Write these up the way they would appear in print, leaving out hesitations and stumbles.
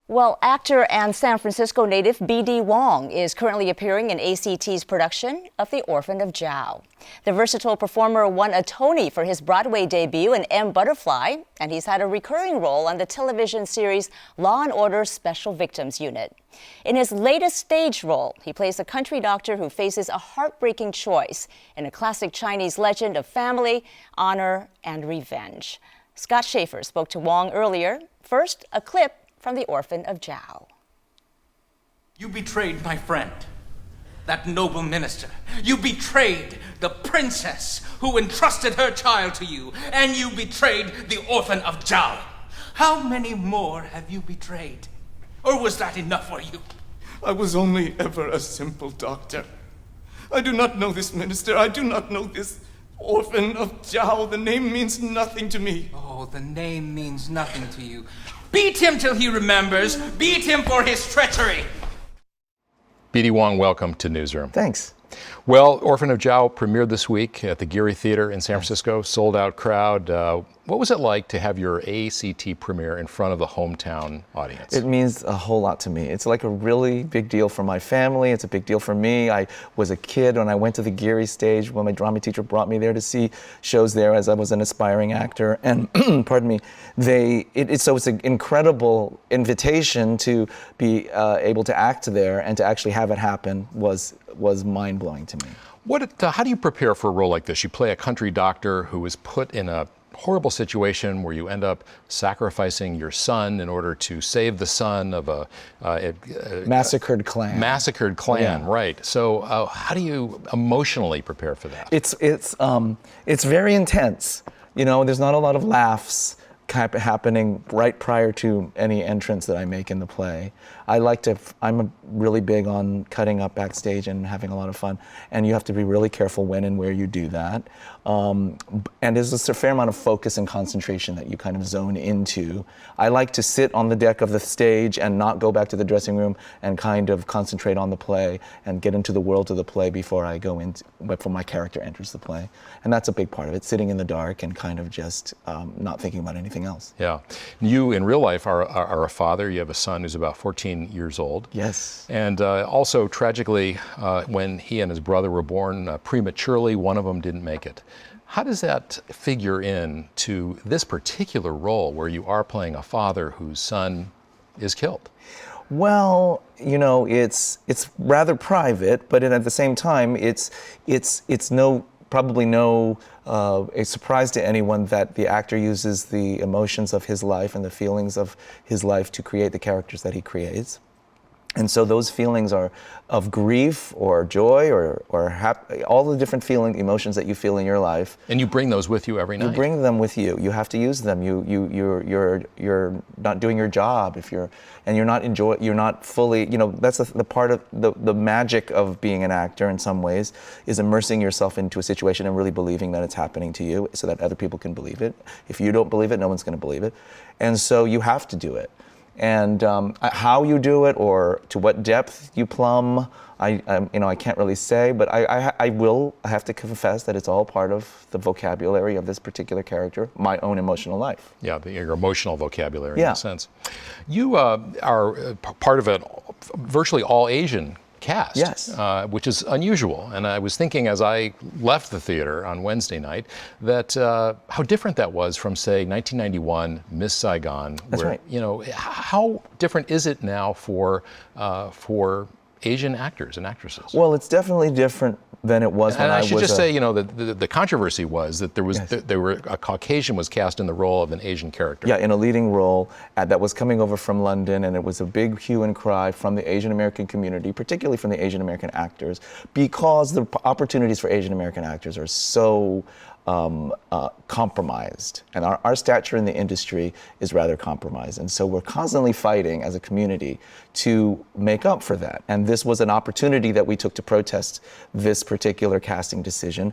Well, actor and San Francisco native BD Wong is currently appearing in ACT's production of The Orphan of Zhao. The versatile performer won a Tony for his Broadway debut in M. Butterfly, and he's had a recurring role on the television series Law & Order Special Victims Unit. In his latest stage role, he plays a country doctor who faces a heartbreaking choice in a classic Chinese legend of family, honor, and revenge. Scott Shafer spoke to Wong earlier. First, a clip from The Orphan of Zhao. You betrayed my friend, that noble minister. You betrayed the princess who entrusted her child to you, and you betrayed the Orphan of Zhao. How many more have you betrayed? Or was that enough for you? I was only ever a simple doctor. I do not know this minister. I do not know this Orphan of Zhao. The name means nothing to me. Oh, the name means nothing to you. Beat him till he remembers. Beat him for his treachery. BD Wong, welcome to Newsroom. Thanks. Well, Orphan of Zhao premiered this week at the Geary Theater in San Francisco, sold-out crowd. What was it like to have your ACT premiere in front of the hometown audience? It means a whole lot to me. It's like a really big deal for my family. It's a big deal for me. I was a kid when I went to the Geary stage when my drama teacher brought me there to see shows there as I was an aspiring actor. And pardon me, so it's an incredible invitation to be able to act there, and to actually have it happen was mind-blowing to me. How do you prepare for a role like this? You play a country doctor who is put in a horrible situation where you end up sacrificing your son in order to save the son of a massacred clan. Massacred clan, yeah. Right. So how do you emotionally prepare for that? It's very intense. You know, there's not a lot of laughs happening right prior to any entrance that I make in the play. I'm really big on cutting up backstage and having a lot of fun, and you have to be really careful when and where you do that. And there's a fair amount of focus and concentration that you kind of zone into. I like to sit on the deck of the stage and not go back to the dressing room, and kind of concentrate on the play and get into the world of the play before my character enters the play. And that's a big part of it, sitting in the dark and kind of just not thinking about anything else. Yeah. You, in real life, are a father. You have a son who's about 14 years old. Yes. And also, tragically, when he and his brother were born prematurely, one of them didn't make it. How does that figure in to this particular role where you are playing a father whose son is killed? Well, you know, it's rather private, but at the same time, it's probably no a surprise to anyone that the actor uses the emotions of his life and the feelings of his life to create the characters that he creates. And so those feelings are of grief or joy or happy, all the different emotions that you feel in your life. And you bring those with you every night? You bring them with you. You have to use them. You're not doing your job you're not fully, you know, that's the part of the magic of being an actor in some ways, is immersing yourself into a situation and really believing that it's happening to you so that other people can believe it. If you don't believe it, no one's going to believe it. And so you have to do it. And how you do it or to what depth you plumb, I can't really say, but I have to confess that it's all part of the vocabulary of this particular character, my own emotional life. Yeah, your emotional vocabulary, in a sense. You are part of a virtually all Asian cast, yes. Which is unusual. And I was thinking as I left the theater on Wednesday night that how different that was from, say, 1991, Miss Saigon. That's right. You know, how different is it now for Asian actors and actresses? Well, it's definitely different than it was when I was. And I should just say, you know, the controversy was that a Caucasian was cast in the role of an Asian character. Yeah, in a leading role that was coming over from London, and it was a big hue and cry from the Asian American community, particularly from the Asian American actors, because the opportunities for Asian American actors are so compromised, and our stature in the industry is rather compromised, and so we're constantly fighting as a community to make up for that. And this was an opportunity that we took to protest this particular casting decision.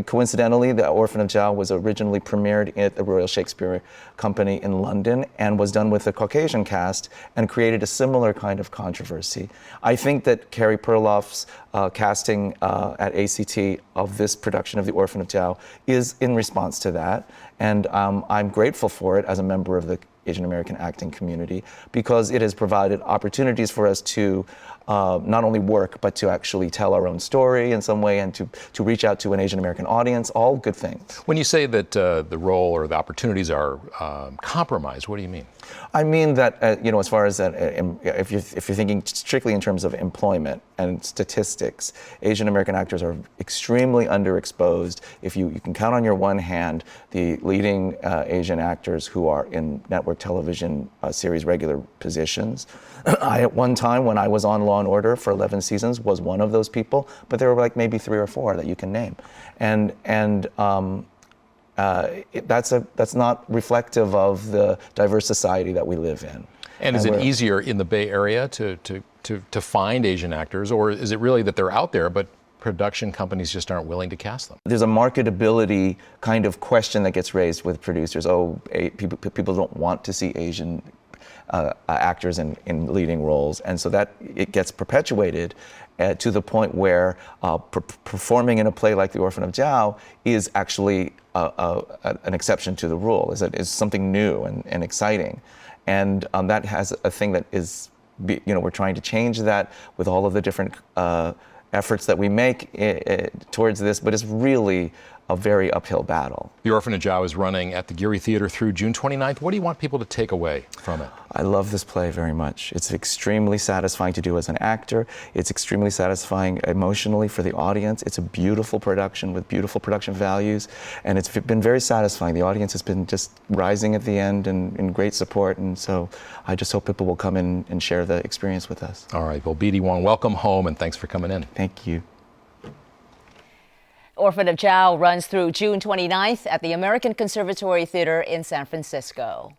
Coincidentally, The Orphan of Zhao was originally premiered at the Royal Shakespeare Company in London and was done with a Caucasian cast and created a similar kind of controversy. I think that Carrie Perloff's casting at ACT of this production of The Orphan of Zhao is in response to that, and I'm grateful for it as a member of the Asian American acting community, because it has provided opportunities for us to not only work, but to actually tell our own story in some way and to reach out to an Asian American audience, all good things. When you say that the role or the opportunities are compromised, what do you mean? I mean that, you know, as far as that, if you're thinking strictly in terms of employment and statistics, Asian American actors are extremely underexposed. If you can count on your one hand the leading Asian actors who are in network television series regular positions. I, at one time, when I was on Law and Order for 11 seasons, was one of those people, but there were like maybe 3 or 4 that you can name. That's not reflective of the diverse society that we live in. And is it easier in the Bay Area to find Asian actors, or is it really that they're out there, but production companies just aren't willing to cast them? There's a marketability kind of question that gets raised with producers. Oh, people don't want to see Asian actors in leading roles, and so that it gets perpetuated to the point where performing in a play like The Orphan of Zhao is actually an exception to the rule, is something new and exciting. And that has a thing that is, you know, we're trying to change that with all of the different efforts that we make towards this, but it's really a very uphill battle. The Orphan of Zhao is running at the Geary Theater through June 29th. What do you want people to take away from it? I love this play very much. It's extremely satisfying to do as an actor. It's extremely satisfying emotionally for the audience. It's a beautiful production with beautiful production values, and it's been very satisfying. The audience has been just rising at the end and in great support, and so I just hope people will come in and share the experience with us. All right, well, BD Wong, welcome home, and thanks for coming in. Thank you. Orphan of Zhao runs through June 29th at the American Conservatory Theater in San Francisco.